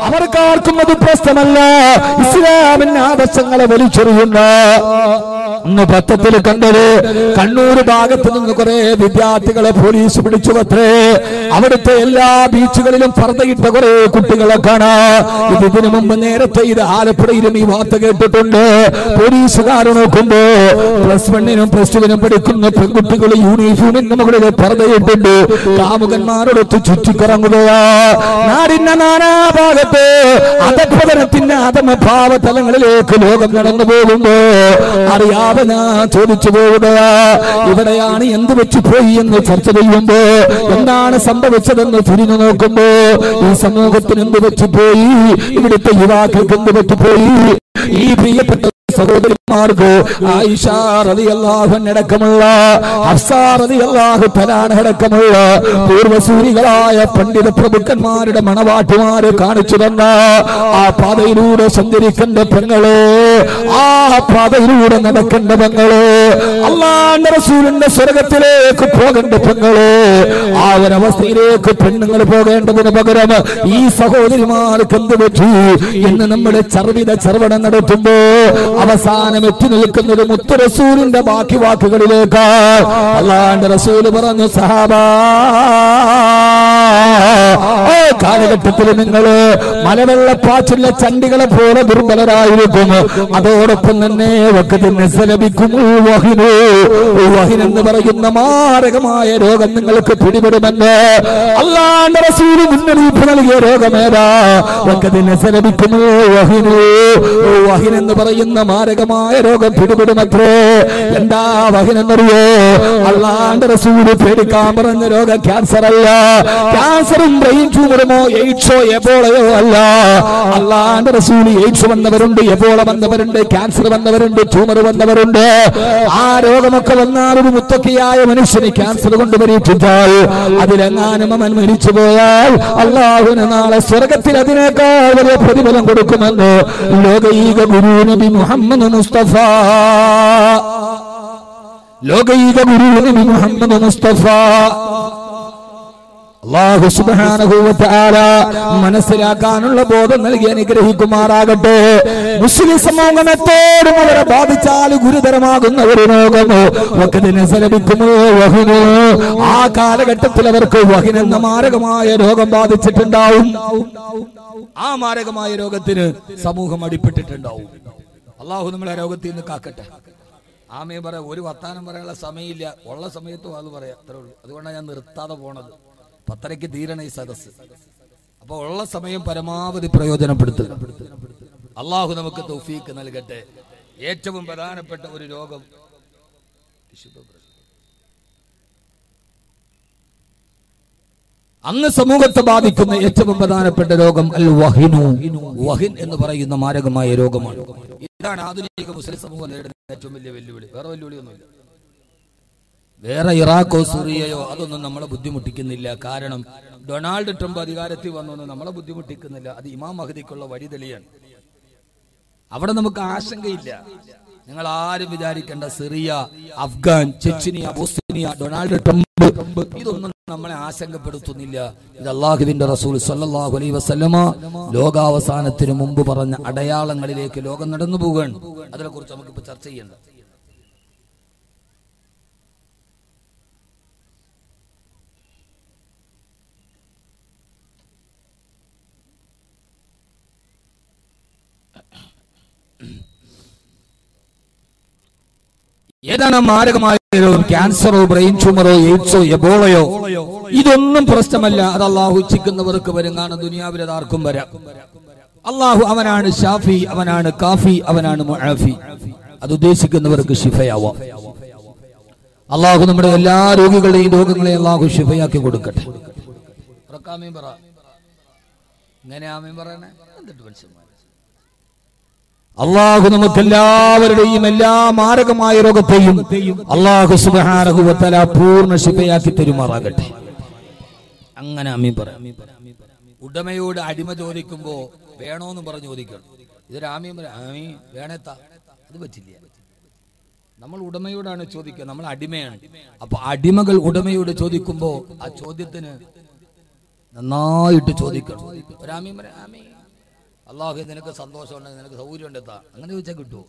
അവർക്കാർക്കും അത് പ്രശ്നമല്ല. ഇസ്ലാമിന്റെ ആദർശങ്ങളെ വലിച്ചെറിയുന്ന ഇന്ന് പത്രത്തിൽ കണ്ടത് കണ്ണൂർ ഭാഗത്ത് നിന്ന് കുറെ വിദ്യാർത്ഥികളെ പോലീസ് പിടിച്ചുവത്രേ. അവിടുത്തെ എല്ലാ ബീച്ചുകളിലും പർദ്ദയിട്ട കുറെ കുട്ടികളെ കാണാം. ഇതിനു മുമ്പ് നേരത്തെ ഇത് ആലപ്പുഴയിലും ഈ വാർത്ത കേട്ടിട്ടുണ്ട്. പോലീസുകാർ നോക്കുമ്പോ +1 +2 പഠിക്കുന്ന പെൺകുട്ടികൾ യൂണിഫോമിന് മുകളിൽ പർദ്ദയിട്ടുണ്ട്. കാമുകന്മാരോടൊത്ത് ചുറ്റിക്കറങ്ങുകയാ. നാടിന്റെ നാനാഭാഗത്ത് അധപതനത്തിന്റെ അധമഭാവ തലങ്ങളിലേക്ക് ലോകം നടന്നു പോകുമ്പോ അറിയാതെ ഞാൻ ചോദിച്ചു പോവുകയാ, ഇവിടെയാണ് എന്ത് വെച്ചു പോയി എന്ന് ചർച്ച ചെയ്യുമ്പോ എന്താണ് സംഭവിച്ചതെന്ന് തിരിഞ്ഞു നോക്കുമ്പോ ഈ സമൂഹത്തിന് എന്ത് വെച്ചു പോയി, ഇവിടുത്തെ യുവാക്കൾക്ക് എന്ത് വെച്ചുപോയി, ഈ പ്രിയപ്പെട്ട സഹോദരിമാർക്ക് ആയിഷ റളിയല്ലാഹു അൻഹ അടക്കമുള്ള ഹഫ്സ റളിയല്ലാഹു തആല അടക്കമുള്ള പൂർവസൂരികളായ പണ്ഡിത പ്രഭുക്കന്മാരുടെ മണവാട്ടിമാര് കാണിച്ചു തന്ന ആ പാതയിലൂടെ സഞ്ചരിക്കേണ്ട പെങ്ങളെ, ആ പാതയിലൂടെ നടക്കേണ്ട പെങ്ങളെ, അല്ലാഹുവിന്റെ റസൂലിന്റെ സ്വർഗത്തിലേക്ക് പോകേണ്ട പെങ്ങളെ, ആ ഒരവസ്ഥയിലേക്ക് പെണ്ണുങ്ങൾ പോകേണ്ടതിന് പകരം ഈ സഹോദരിമാർക്ക് എന്ത് പറ്റി എന്ന് നമ്മുടെ ചർവണം നടത്തുമ്പോ അവസാനം എത്തി നിൽക്കുന്നത് മുത്തു റസൂലിന്റെ ബാക്കി വാക്കുകളിലേക്ക്. അല്ലാഹുവിന്റെ റസൂല് പറഞ്ഞു, സഹാബാ, കാലഘട്ടത്തിൽ നിങ്ങള് മലവെള്ളപ്പാച്ചിലെ ചണ്ടികളെ പോലെ ദുർബലരായിരിക്കും. അതോടൊപ്പം തന്നെ എന്ന് പറയുന്ന മാരകമായ രോഗം നിങ്ങൾക്ക് പിടിപെടുമെന്ന് അല്ലാഹുവിന്റെ റസൂല് മുന്നറിയിപ്പ് നൽകിയ രോഗമേതാ? വഹിൻ എന്ന് പറയുന്ന മാരകമായ രോഗം പിടിപെടുമത്രേ. എന്താ വഹിൻ എന്നറിയോ? അല്ലാഹുവിന്റെ റസൂല് പേടിക്കാൻ പറഞ്ഞ രോഗം ക്യാൻസർ അല്ല. ക്യാൻസറും ബ്രെയിൻ ട്യൂമറുമോ എയ്ഡ്സോ എബോളയോ അല്ല. അല്ലാഹുവിന്റെ റസൂല് എയ്ഡ്സ് വന്നവരുണ്ട്, എബോള വന്നവരുണ്ട്, ക്യാൻസർ വന്നവരുണ്ട്, ട്യൂമർ വന്നവരുണ്ട്. ആ രോഗമൊക്കെ വന്നാൽ ഒരു മുത്തക്കിയായ മനുഷ്യന് ക്യാൻസർ കൊണ്ട് പരീക്ഷിച്ചാൽ അതിലെങ്ങാനും അവൻ മരിച്ചു പോയാൽ അല്ലാഹുവിന് നാളെ സ്വർഗത്തിൽ അതിനേക്കാൾ വലിയ പ്രതിഫലം കൊടുക്കുമെന്ന് ലോകൈക ഗുരു നബി മുഹമ്മദ് മുസ്തഫ. ലോകൈക ഗുരു നബി മുഹമ്മദ് മുസ്തഫ അല്ലാഹു സുബ്ഹാനഹു വ തആല മനസ്സിലാക്കാനുള്ള ബോധം നൽകി അനുഗ്രഹിക്കുമാറാകട്ടെ. മുസ്ലിം സമൂഹത്തോടും അവരെ ബാധിച്ചാൽ ഗുരുതരമാകുന്ന ഒരു രോഗം ആ കാലഘട്ടത്തിൽ അവർക്ക് വഹിൻ എന്ന മാരകമായ രോഗം ബാധിച്ചിട്ടുണ്ടാവും. ആ മാരകമായ രോഗത്തിന് സമൂഹം അടിപ്പെട്ടിട്ടുണ്ടാവും. അല്ലാഹു നമ്മളെ രോഗത്തിൽ നിന്ന് കാക്കട്ടെ. ആമേ പറയാ, ഒരു വർത്താനം പറയാനുള്ള സമയമില്ല, ഉള്ള സമയത്തും അത് പറയാം, അത്രേ ഉള്ളൂ. അതുകൊണ്ടാണ് ഞാൻ നിർത്താതെ പോണത്. 10:30 തീരണ ഈ സദസ്. അപ്പൊ ഉള്ള സമയം പരമാവധി പ്രയോജനപ്പെടുത്തുക. അള്ളാഹു നമുക്ക് തൗഫീക്ക് നൽകട്ടെ. ഏറ്റവും പ്രധാനപ്പെട്ട ഒരു രോഗം അന്ന് സമൂഹത്തെ ബാധിക്കുന്ന ഏറ്റവും പ്രധാനപ്പെട്ട രോഗം അൽ വഹിനു. വഹിൻ എന്ന് പറയുന്ന മാരകമായ രോഗമാണ്. ഇതാണ് ആധുനിക മുസ്ലിം സമൂഹം നേരിടുന്ന ഏറ്റവും വലിയ വെല്ലുവിളി. വേറെ വെല്ലുവിളിയൊന്നുമില്ല. വേറെ ഇറാഖോ സിറിയയോ അതൊന്നും നമ്മളെ ബുദ്ധിമുട്ടിക്കുന്നില്ല. കാരണം ഡൊണാൾഡ് ട്രംപ് അധികാരത്തിൽ വന്നൊന്നും നമ്മളെ ബുദ്ധിമുട്ടിക്കുന്നില്ല. അത് ഇമാം മഹദിക്കുള്ള വഴി തെളിയാണ്. അവിടെ നമുക്ക് ആശങ്കയില്ല. നിങ്ങൾ ആരും വിചാരിക്കേണ്ട Syria, Afghan, Chechnya, Bosnia, Donald Trump ഇതൊന്നും നമ്മളെ ആശങ്കപ്പെടുത്തുന്നില്ല. ഇത് അല്ലാഹുവിന്റെ റസൂൽ സല്ലല്ലാഹു അലൈഹി വസല്ലമ ലോകാവസാനത്തിന് മുമ്പ് പറഞ്ഞ അടയാളങ്ങളിലേക്ക് ലോകം നടന്നു പോവുകയാണ്. അതിനെക്കുറിച്ച് നമുക്കിപ്പോ ചർച്ച ചെയ്യേണ്ട. ഏതാണ് മാരകമായ രോഗം? ക്യാൻസറോ, ബ്രെയിൻ ട്യൂമറോ, എയ്ഡ്സോ, എബോളയോ ഇതൊന്നും പ്രശ്നമല്ല. അത് അള്ളാഹു ഇച്ഛിക്കുന്നവർക്ക് വരും. കാരണം ദുനിയാവിൽ ആർക്കും വരാം. അള്ളാഹു അവനാണ് ഷാഫി, അവനാണ് കാഫി, അവനാണ് മുആഫി. അത് ഉദ്ദേശിക്കുന്നവർക്ക് ശിഫയാവാം. അള്ളാഹു നമ്മുടെ എല്ലാ രോഗികളുടെയും രോഗങ്ങളെ അള്ളാഹു ശിഫയാക്കി കൊടുക്കട്ടെ. ഇങ്ങനെ ആമീൻ പറയണേ. എന്നിട്ട് മനുഷ്യന്മാർ അള്ളാഹു നമുക്കെല്ലാവരുടെയും എല്ലാ മാരകമായ രോഗത്തെയും അള്ളാഹു സുബ്ഹാനഹു വ തആല പൂർണ്ണ ശിഫയാക്കി തരുമാറാകട്ടെ. അങ്ങനെ ആമീൻ പറയാം. ഉടമയോട് അടിമ ചോദിക്കുമ്പോ വേണോന്ന് പറഞ്ഞു ചോദിക്കണം. ഇതൊരു ആമീൻ പറയാം. ആമീൻ വേണേത്താ, അത് പറ്റില്ല. നമ്മൾ ഉടമയോടാണ് ചോദിക്കുക, നമ്മൾ അടിമയാണ്. അപ്പൊ അടിമകൾ ഉടമയോട് ചോദിക്കുമ്പോ ആ ചോദ്യത്തിന് നന്നായിട്ട് ചോദിക്കണം. അള്ളാഹു നിനക്ക് സന്തോഷമുണ്ടെങ്കിൽ നിനക്ക് സൗകര്യം ഉണ്ടെത്താ അങ്ങനെ ചോദിച്ചാൽ കിട്ടുമോ?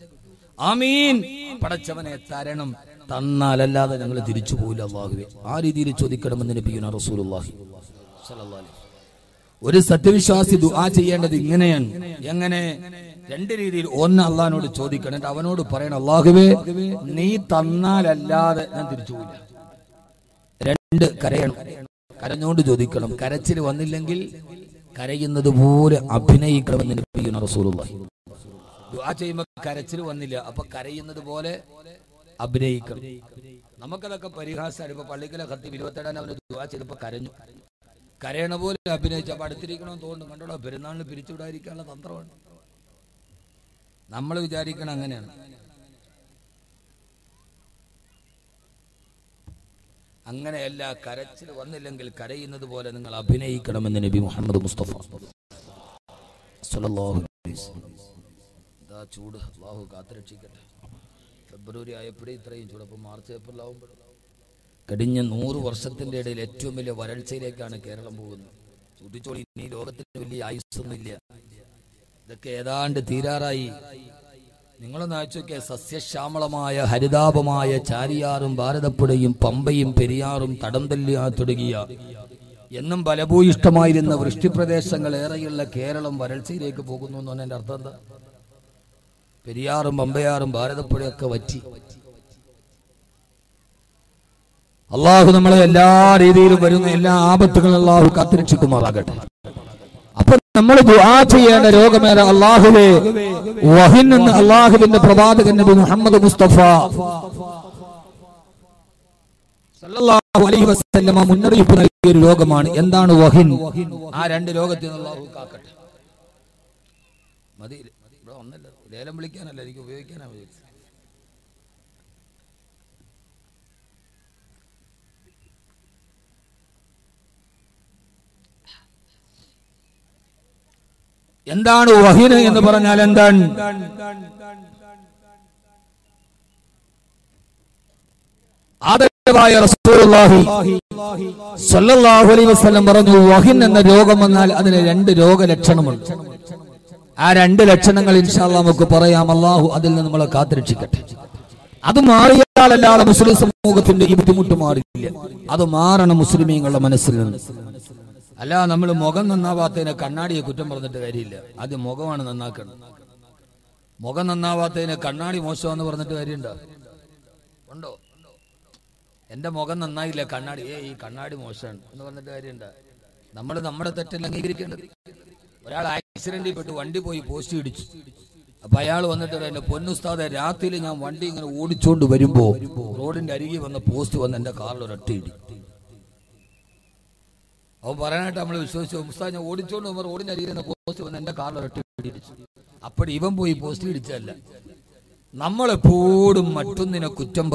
ആമീൻ. പടച്ചവനെ തരണം, തന്നാലല്ലാതെ ഞങ്ങൾ തിരിച്ചു പോയില്ല അള്ളാഹുവേ. ആ രീതിയിൽ ചോദിക്കണമെന്ന് നബിയുനാ റസൂലുള്ളാഹി സ്വല്ലല്ലാഹു അലൈഹി വസല്ലം. ഒരു സത്യവിശ്വാസി ദുആ ചെയ്യേണ്ടത് ഇങ്ങനെയാണ്. എങ്ങനെ? രണ്ട് രീതിയിൽ. ഒന്ന്, അള്ളാഹിനോട് ചോദിക്കണം, എന്നിട്ട് അവനോട് പറയണം, അള്ളാഹുവേ നീ തന്നാലല്ലാതെ ഞാൻ തിരിച്ചു പോയില്ല. രണ്ട്, കരയണം. കരഞ്ഞോണ്ട് ചോദിക്കണം. കരച്ചിൽ വന്നില്ലെങ്കിൽ കരയുന്നത് പോലെ അഭിനയിക്കണമെന്ന് നബിയുനാ റസൂലുള്ളാഹി. ദുആ ചെയ്യുമ്പോൾ കരച്ചിൽ വന്നില്ല, അപ്പൊ കരയുന്നത് പോലെ അഭിനയിക്കണം. നമുക്കതൊക്കെ പരിഹാസമാണ്. ഇപ്പൊ പള്ളിക്കലെ ഖത്തീബ് 27 അവന് ദുആ ചെയ്തപ്പോ കരഞ്ഞു. കരയണ പോലെ അഭിനയിച്ചു. അപ്പൊ അടുത്തിരിക്കണമെന്ന് തോന്നുന്നു. കണ്ടോളൂ, പെരുന്നാളിന് പിരിച്ചുവിടാതിരിക്കാനുള്ള തന്ത്രമാണ്. നമ്മൾ വിചാരിക്കണം അങ്ങനെയാണ്. അങ്ങനെയല്ല, കരച്ചിൽ വന്നില്ലെങ്കിൽ കരയുന്നത് പോലെ നിങ്ങൾ അഭിനയിക്കണമെന്ന് നബി മുഹമ്മദ് മുസ്തഫ സ്വല്ലല്ലാഹു അലൈഹി വസല്ലം. ഇതാ ചൂട്, അല്ലാഹു കാത്തുരക്ഷിക്കട്ടെ. ഫെബ്രുവരി ആയപ്പോഴേ ഇത്രയും ചൂട്. അപ്പോൾ മാർച്ച് ഏപ്രിലാവുമ്പോൾ കഴിഞ്ഞ 100 വർഷത്തിന്റെ ഇടയിൽ ഏറ്റവും വലിയ വരൾച്ചയിലേക്കാണ് കേരളം പോകുന്നത്. സൂചിച്ചോളി, ഇനി ലോകത്തിന് വലിയ ആയുസ്സൊന്നുമില്ല. ഇതൊക്കെ ഏതാണ്ട് തീരാറായി. നിങ്ങളൊന്ന് ആലോചിച്ചോക്കെ, സസ്യശ്യാമളമായ ഹരിതാപമായ ചാരിയാറും ഭാരതപ്പുഴയും പമ്പയും പെരിയാറും തടംതല്ലിയാ തുടങ്ങിയ എന്നും ഫലഭൂയിഷ്ടമായിരുന്ന വൃഷ്ടിപ്രദേശങ്ങൾ ഏറെയുള്ള കേരളം വരൾച്ചയിലേക്ക് പോകുന്നു എന്ന് പറഞ്ഞതിന്റെ അർത്ഥം എന്താ? പെരിയാറും പമ്പയാറും ഭാരതപ്പുഴയൊക്കെ വറ്റി. അള്ളാഹു നമ്മളെ എല്ലാ രീതിയിലും വരുന്ന എല്ലാ ആപത്തുകളും അള്ളാഹു കാത്തുരക്ഷിക്കുമാറാകട്ടെ. അപ്പൊ നമ്മൾ ദുആ ചെയ്യേണ്ട രോഗമേറെ അള്ളാഹുവേ വഹിൻ എന്ന് അള്ളാഹുവിന്റെ പ്രവാചകൻ നബി മുഹമ്മദ് മുസ്തഫ സല്ലല്ലാഹു അലൈഹി വസല്ലമ മുന്നറിയിപ്പ് നൽകിയ ഒരു രോഗമാണ്. എന്താണ് വഹിൻ? ആ രണ്ട് രോഗത്തിൽ നിന്ന് അള്ളാഹു കാക്കട്ടെ. മതി, ഇവിടെ ഒന്നല്ല, ലേലം വിളിക്കാനല്ല, എനിക്ക് ഉപയോഗിക്കാനാണ് വിചാരിച്ചത്. എന്താണ് വഹിന് എന്ന് പറഞ്ഞാൽ എന്താണ്? ആദരവായ റസൂലുള്ളാഹി സ്വല്ലല്ലാഹു അലൈഹി വസല്ലം പറഞ്ഞു, വഹിൻ എന്ന രോഗം വന്നാൽ അതിന് 2 രോഗലക്ഷണമുണ്ട്. ആ 2 ലക്ഷണങ്ങൾ ഇൻഷാ അല്ലാഹ് നമുക്ക് പറയാം. അല്ലാഹു അതിൽ നിന്ന് നമ്മളെ കാത്തുരക്ഷിക്കട്ടെ. അത് മാറിയാലല്ലാതെ മുസ്ലിം സമൂഹത്തിന്റെ ഈ ബുദ്ധിമുട്ട് മാറില്ല. അത് മാറണം മുസ്ലിമീങ്ങളുടെ മനസ്സിൽ നിന്ന്. അല്ല, നമ്മൾ മുഖം നന്നാവാത്തതിനെ കണ്ണാടിയെ കുറ്റം പറഞ്ഞിട്ട് കാര്യമില്ല. ആദ്യം മുഖമാണ് നന്നാക്കണം. മുഖം നന്നാവാത്തതിനെ കണ്ണാടി മോശമാണെന്ന് പറഞ്ഞിട്ട് കാര്യമുണ്ടോ? ഉണ്ടോ? എന്റെ മുഖം നന്നായില്ല, കണ്ണാടി ഈ കണ്ണാടി മോശമാണ് എന്ന് പറഞ്ഞിട്ട് കാര്യമുണ്ടോ? നമ്മൾ നമ്മുടെ തെറ്റല്ല അംഗീകരിക്കേണ്ടത്. ഒരാൾ ആക്സിഡന്റിൽ പെട്ട് വണ്ടി പോയി പോസ്റ്റ് ഇടിച്ചു. അപ്പൊ അയാൾ വന്നിട്ട് എന്റെ പൊന്നുസ്താദെ, രാത്രിയിൽ ഞാൻ വണ്ടി ഇങ്ങനെ ഓടിച്ചോണ്ട് വരുമ്പോ റോഡിന്റെ അരികെ വന്ന പോസ്റ്റ് വന്ന് എന്റെ കാറിൽ ഒരൊറ്റ ഇടി. അവൻ പറയാനായിട്ട് നമ്മൾ വിശ്വസിച്ചു. ഉസ്താദ്, ഞാൻ ഓടിച്ചോണ്ട് പോകുമ്പോൾ റോഡിന്റെ അരികിൽ നിന്ന് പോസ്റ്റ് വന്ന് എന്റെ കാറിൽ ഒരൊറ്റ ഇടിച്ചു. അപ്പോൾ ഇവൻ പോയി പോസ്റ്റ് ഇടിച്ചല്ല. നമ്മളെപ്പോഴും മറ്റൊന്നിനെ കുറ്റം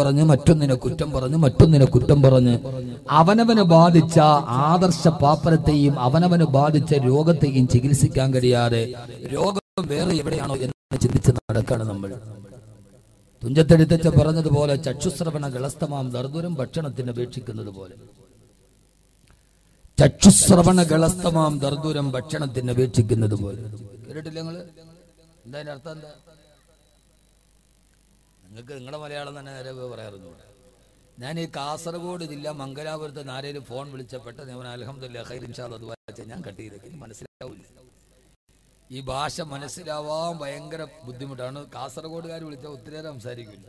പറഞ്ഞ് അവനവന് ബാധിച്ച ആദർശ പാപ്പരത്തെയും അവനവന് ബാധിച്ച രോഗത്തെയും ചികിത്സിക്കാൻ കഴിയാതെ രോഗം വേറെ എവിടെയാണോ എന്ന് ചിന്തിച്ച് നടക്കാണ് നമ്മൾ. തുഞ്ചത്തെഴുത്തച്ഛൻ പറഞ്ഞതുപോലെ, ചക്ഷുശ്രവണ ഗളസ്തമാം ദർദുരം ഭക്ഷണത്തിന് അപേക്ഷിക്കുന്നത് പോലെ. ചക്ഷുശ്രവണ ഗളസ്തമാം ദർദുരം ഭക്ഷണത്തിന് അപേക്ഷിക്കുന്നത് പോലെ. കേട്ടിട്ടില്ല നിങ്ങള്? എന്താ അതിന്റെ അർത്ഥം? എന്താ? നിങ്ങൾക്ക് നിങ്ങളുടെ മലയാളം തന്നെ നേരെ പറയാറുണ്ട്. ഞാൻ ഈ കാസർഗോഡ് ജില്ല മംഗലാപുരത്ത് ആരെയും ഫോൺ വിളിച്ചപ്പെട്ട ഞാൻ അൽഹംദുലില്ലാഹ് ഖൈർ ഇൻഷാ അല്ലാഹ് ദുആ ചെയ്യാൻ ഞാൻ കട്ട് ചെയ്തേക്ക്. മനസ്സിലാവില്ല. ഈ ഭാഷ മനസ്സിലാവാൻ ഭയങ്കര ബുദ്ധിമുട്ടാണ്. കാസർഗോഡുകാർ വിളിച്ചാൽ ഒത്തിരി നേരം സംസാരിക്കില്ല.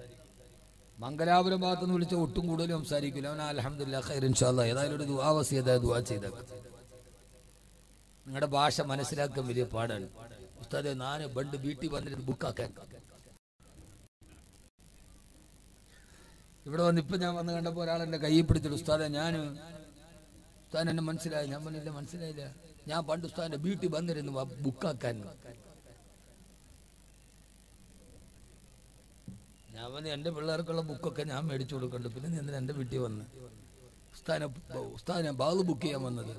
മംഗലാപുരം ഭാഗത്തുനിന്ന് വിളിച്ചാൽ ഒട്ടും കൂടുതൽ സംസാരിക്കില്ല. അവൻ അൽഹംദുലില്ലാഹ് ഖൈർ ഇൻഷാ അല്ലാഹ് ഏതായാലും ഒരു ദുആ വസിയത ദുആ ചെയ്തേക്ക്. നിങ്ങളുടെ ഭാഷ മനസ്സിലാക്കാൻ വലിയ പാടാണ്. ഉസ്താദെ, ഞാൻ പണ്ട് വീട്ടിൽ വന്നിട്ട് ബുക്കാക്കാൻ ഇവിടെ വന്ന് ഇപ്പം ഞാൻ വന്ന് കണ്ടപ്പോൾ ഒരാൾ എൻ്റെ കയ്യിൽ പിടിച്ചിട്ട്, ഉസ്താദെ ഉസ്താദ് എന്നെ മനസ്സിലായി. ഞാൻ പറഞ്ഞില്ല, മനസ്സിലായില്ല. ഞാൻ പണ്ട് ഉസ്താദിന്റെ വീട്ടിൽ വന്നിരുന്നു ബുക്കാക്കാൻ. ഞാൻ വന്ന് എൻ്റെ പിള്ളേർക്കുള്ള ബുക്കൊക്കെ ഞാൻ മേടിച്ചു കൊടുക്കുന്നുണ്ട്. പിന്നെ എന്തിനാ എൻ്റെ വീട്ടിൽ വന്ന് ഉസ്താദിനെ ബാഗ് ബുക്ക് ചെയ്യാൻ വന്നത്?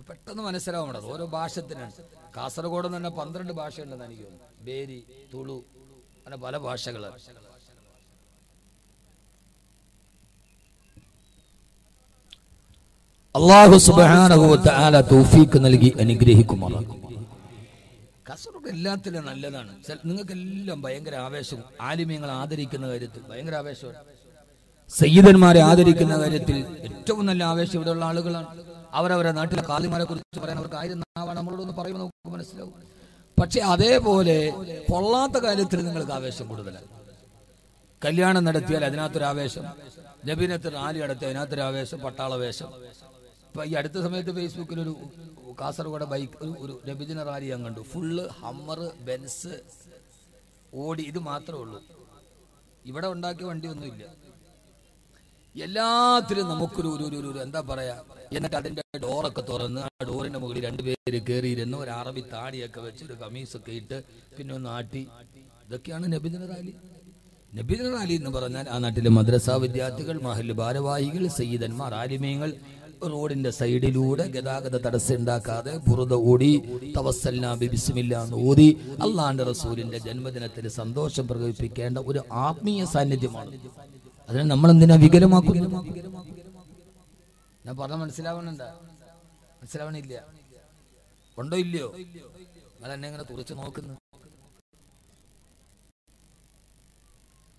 പെട്ടെന്ന് മനസ്സിലാവണം. ഓരോ ഭാഷത്തിനാണ്. കാസർഗോഡ് തന്നെ 12 ഭാഷയുണ്ടെന്ന് എനിക്ക് തോന്നുന്നു. ബേരി, തുളു, അങ്ങനെ പല ഭാഷകളാണ്. അല്ലാഹു സുബ്ഹാനഹു വ തആല തൗഫീഖ് നൽകി അനുഗ്രഹിക്കുമാറാകട്ടെ. കാസർഗോഡ് എല്ലാത്തിലും നല്ലതാണ്. നിങ്ങൾക്കെല്ലാം ഭയങ്കര ആവേശവും ആലിമീങ്ങൾ ആദരിക്കുന്ന കാര്യത്തിൽ ഭയങ്കര ആവേശമാണ്. സയ്യിദന്മാരെ ആദരിക്കുന്ന കാര്യത്തിൽ ഏറ്റവും നല്ല ആവേശം ഇവിടെയുള്ള ആളുകളാണ്. അവരവരുടെ നാട്ടിലെ ഖാദിമാരെ കുറിച്ച് പറയാൻ അവർക്ക് 1000 നാവാണ്. നമ്മളോടൊന്ന് പറയുമ്പോൾ നമുക്ക് മനസ്സിലാവും. പക്ഷെ അതേപോലെ കൊള്ളാത്ത കാര്യത്തിൽ നിങ്ങൾക്ക് ആവേശം കൂടുതലാണ്. കല്യാണം നടത്തിയാൽ അതിനകത്തൊരു ആവേശം, നബിനത്ത് റാലി നടത്തിയ അതിനകത്തൊരു ആവേശം, പട്ടാളവേശം. ഇപ്പൊ ഈ അടുത്ത സമയത്ത് ഫേസ്ബുക്കിൽ ഒരു കാസർഗോഡ് ബൈക്ക് ഒരു നബിദിന റാലി ഞാൻ കണ്ടു. ഫുള്ള് ഹമ്മർ, ബെൻസ്, ഓടി, ഇത് മാത്രമേ ഉള്ളൂ. ഇവിടെ ഉണ്ടാക്കിയ വണ്ടിയൊന്നുമില്ല. എല്ലാത്തിലും നമുക്കൊരു എന്താ പറയാ. എന്നിട്ട് അതിന്റെ ഡോറൊക്കെ തുറന്ന് ആ ഡോറിന്റെ മുകളിൽ 2 പേര് കയറിയിരുന്ന് ഒരു അറബി താടിയൊക്കെ വെച്ച് ഒരു കമീസൊക്കെ ഇട്ട് പിന്നെ ഒന്ന് ആട്ടി. ഇതൊക്കെയാണ് നബിദിന റാലി. നബിദിന റാലി എന്ന് പറഞ്ഞാൽ ആ നാട്ടിലെ മദ്രസ വിദ്യാർത്ഥികൾ, മഹല്ല് ഭാരവാഹികൾ, സയ്യിദന്മാർ, ആലിമീങ്ങൾ റോഡിന്റെ സൈഡിലൂടെ ഗതാഗത തടസ്സം ഉണ്ടാക്കാതെ ബുറുദ ഓടി തവസ്സൽനാ ബിസ്മില്ലാ എന്ന് ഓതി അല്ലാഹുവിന്റെ റസൂലിന്റെ ജന്മദിനത്തിൽ സന്തോഷം പ്രകടിപ്പിക്കേണ്ട ഒരു ആത്മീയ സാന്നിധ്യമാണ്. അതിനെ നമ്മൾ എന്തിനാ വികലമാക്കുന്നത്? ഞാൻ പറഞ്ഞ മനസ്സിലാവണില്ല? ഉണ്ടോ ഇല്ലയോ? നിങ്ങൾ എന്നെ ഇങ്ങനെ തുറച്ച് നോക്കുന്നു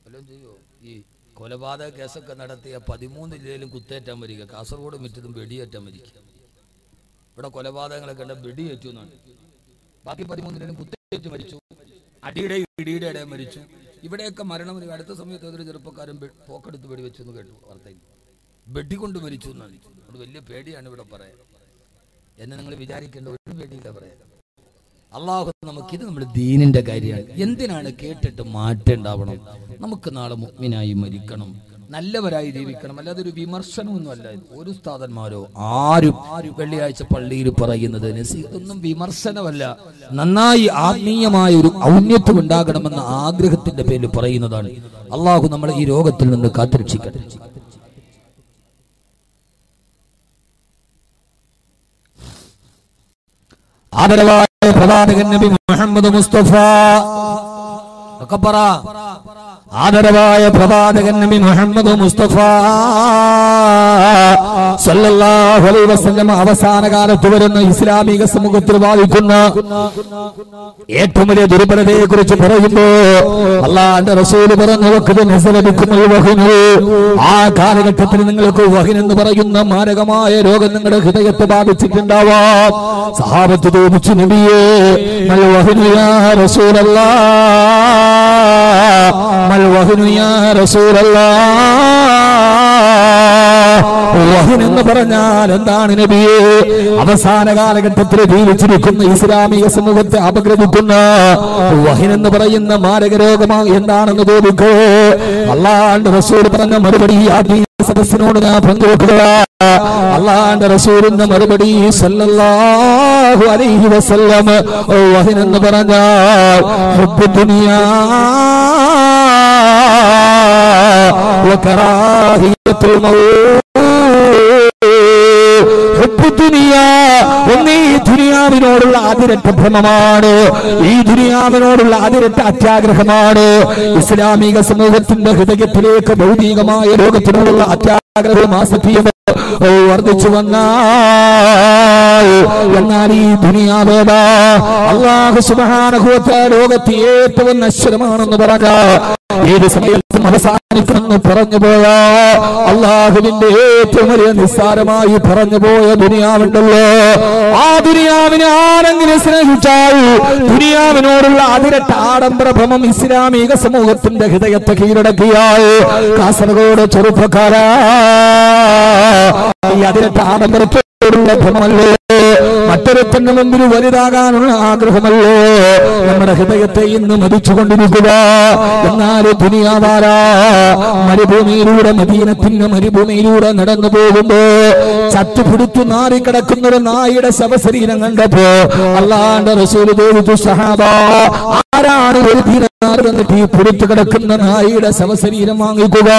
വല്ലതും ചെയ്യോ? ഈ കൊലപാതക കേസൊക്കെ നടത്തിയ 13 ജില്ലയിലും കുത്തേറ്റാൻ വരിക. കാസർഗോഡ് മിറ്റതും വെടിയേറ്റാൻ വരിക. ഇവിടെ കൊലപാതകങ്ങളൊക്കെ ഉണ്ട്, വെടിയേറ്റു എന്നാണ്. ബാക്കി 13 ജില്ലയിലും കുത്തേറ്റ് മരിച്ചു, അടിയുടെ ഇടിയുടെ ഇടയിൽ മരിച്ചു. ഇവിടെയൊക്കെ മരണം. അടുത്ത സമയത്ത് ഒരു ചെറുപ്പക്കാരൻ പോക്കെടുത്ത് വെടിവെച്ചെന്ന് കേട്ടു വാർത്തയിൽ. വെടികൊണ്ട് മരിച്ചു എന്നാണ്. അത് വലിയ പേടിയാണ് ഇവിടെ പറയാൻ. എന്നെ നിങ്ങൾ വിചാരിക്കേണ്ട ഒരു പേടിയില്ല പറയാൻ. അള്ളാഹു നമുക്കിത് നമ്മുടെ ദീനിന്റെ കാര്യമാണ്. എന്തിനാണ് കേട്ടിട്ട് മാറ്റേണ്ടാവണം? നമുക്ക് നാളെ മുഅ്മിനായി മരിക്കണം, നല്ലവരായി ജീവിക്കണം. അല്ലാതെ ഒരു വിമർശനമൊന്നും അല്ല. ഒരു ഉസ്താദന്മാരോ ആരും വെള്ളിയാഴ്ച പള്ളിയിൽ പറയുന്നത് ഇതൊന്നും വിമർശനമല്ല. നന്നായി ആത്മീയമായ ഒരു ഔന്നത്യം ഉണ്ടാകണമെന്ന ആഗ്രഹത്തിന്റെ പേരിൽ പറയുന്നതാണ്. അള്ളാഹു നമ്മളെ ഈ രോഗത്തിൽ നിന്ന് കാത്തുരക്ഷിക്കട്ടെ. ആദരവായ പ്രവാചകൻ നബി മുഹമ്മദ് മുസ്തഫ, ആദരവായ പ്രവാചകൻ നബി മുഹമ്മദ് മുസ്തഫ സല്ലല്ലാഹു അലൈഹി വസല്ലം അവസാന കാലത്ത് വരുന്ന ഇസ്ലാമിക സമൂഹത്തിൽ ബാധിക്കുന്ന ഏറ്റവും വലിയ ദുർബലതയെ കുറിച്ച് പറയുമ്പോ അല്ലാഹുവിന്റെ റസൂൽ പറഞ്ഞു, ആ കാലഘട്ടത്തിൽ നിങ്ങൾക്ക് വഹിൻ എന്ന് പറയുന്ന മാരകമായ രോഗം നിങ്ങളുടെ ഹൃദയത്തെ ബാധിച്ചിട്ടുണ്ടാവാം. സഹാബത്ത് ചോദിച്ചു, നബിയേ മൽ വഹിനു യാ റസൂലല്ലാഹ്, മൽ വഹിനു യാ റസൂലല്ലാഹ്. വഹിൻ എന്ന് പറഞ്ഞാൽ എന്താണ് നബിയേ? അവസാന കാലഘട്ടത്തിൽ ജീവിച്ചിരിക്കുന്ന ഇസ്ലാമിക സമൂഹത്തെ അപഗ്രഥിക്കുന്ന വഹിൻ എന്ന് പറയുന്ന മാരക രോഗമാണ് എന്താണെന്ന് ചോദിക്കോ. അല്ലാഹുവിന്റെ റസൂൽ പറഞ്ഞ മറുപടി സദസ്സിനോട് ഞാൻ പങ്കുവെക്കുക. അല്ലാഹുവിന്റെ റസൂലിന്റെ മറുപടി സല്ലല്ലാഹു അലൈഹി വസല്ലം, വഹിൻ എന്ന് പറഞ്ഞാൽ ഹുബ്ബു ദുനിയാ വ കറാഹിയത്തുൽ മൗത്ത്. ഒന്നീ ദുനിയാവിനോടുള്ള അതിരറ്റ ഭ്രമമാണ്, ഈ ദുനിയാവിനോടുള്ള അതിരറ്റ അത്യാഗ്രഹമാണ്. ഇസ്ലാമിക സമൂഹത്തിന്റെ ഹൃദയത്തിലേക്ക് ഭൗതികമായ ലോകത്തിനോടുള്ള അത്യാഗ്രഹം ആസക്തിയും വർദ്ധിച്ചു വന്നാൽ, എന്നാൽ ഈ ദുനിയാവേദ അല്ലാഹു സുബ്ഹാനഹു വ തആല ലോകത്തെ ഏറ്റവും നശ്വരമാണെന്ന് പറഞ്ഞ ഏത് സമയത്തും അവസാനിക്കുമെന്ന് പറഞ്ഞു പോയ അള്ളാഹുവിന്റെ ഏറ്റവും വലിയ നിസ്സാരമായി പറഞ്ഞു പോയ ദുനിയാവുണ്ടല്ലോ, ആ ദുനിയാവിനെ ആരെങ്കിലും സ്നേഹിച്ചാൽ ദുനിയാവിനോടുള്ള അതിരട്ട ആഡംബര ഭ്രമം ഇസ്ലാമിക സമൂഹത്തിന്റെ ഹൃദയത്തെ കീഴടക്കിയാൽ കാസർഗോഡ് ചെറുപ്പക്കാരാ, ഈ അതിരട്ട ആഡംബരത്തോടുള്ള ഭ്രമമല്ലേ, മറ്റൊരുത്തന്റെ മുമ്പിൽ വലുതാകാനുള്ള ആഗ്രഹമല്ലേ നമ്മുടെ ഹൃദയത്തെ ഇന്ന് മരിച്ചുകൊണ്ടിരിക്കുക. എന്നാൽ ദുനിയാവാരാ മരുഭൂമിയിലൂടെ, മദീനത്തിന്റെ മരുഭൂമിയിലൂടെ നടന്നു പോകുമ്പോ ചത്തുപിടിച്ചു നാറിക്കിടക്കുന്ന ഒരു നായുടെ ശവശരീരം കണ്ടപ്പോ അല്ലാഹുവിന്റെ റസൂൽ ചോദിച്ചു, സഹാബ ആരാണ് ഒരു ദീനാർ വന്നിട്ട് ഈ പുറത്തു കിടക്കുന്ന നായുടെ ശവശരീരം വാങ്ങിക്കുക?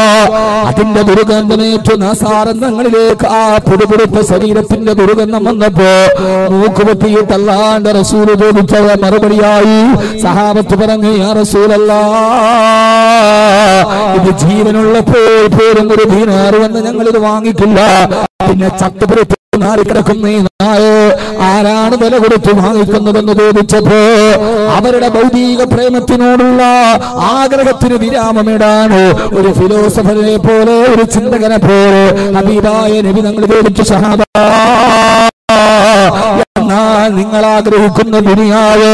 അതിന്റെ ദുർഗന്ധമേറ്റു നാസാരന്ധങ്ങളിലേക്ക് ആ പുതുപുടുത്ത ശരീരത്തിന്റെ ദുർഗന്ധം വന്നപ്പോ മൂക്കുപൊത്തിയിട്ട് അല്ലാഹുവിന്റെ റസൂൽ ചോദിച്ച മറുപടിയായി സഹാബത്ത് പറഞ്ഞു, യാ റസൂലല്ലാഹ്, ഇത് ജീവനുള്ളപ്പോൾ പോലും ഒരു ദീനാർ വന്ന് ഞങ്ങളിത് വാങ്ങിക്കില്ല. പിന്നെ ചത്തുപുരത്ത് നാറിക്കിടക്കുന്ന ഈ നായ ആരാണ് വില കൊടുത്ത് വാങ്ങിക്കുന്നതെന്ന് ചോദിച്ചപ്പോ അവരുടെ ഭൗതിക പ്രേമത്തിനോടുള്ള ആഗ്രഹത്തിന് വിരാമമിടാണ് ഒരു ഫിലോസഫറിനെ പോലെ ഒരു ചിന്തകനെ പോലെ ഹബീബായ നബി തങ്ങൾ ചോദിച്ചു സഹാബാ, എന്നാൽ നിങ്ങൾ ആഗ്രഹിക്കുന്ന ദുനിയാവ്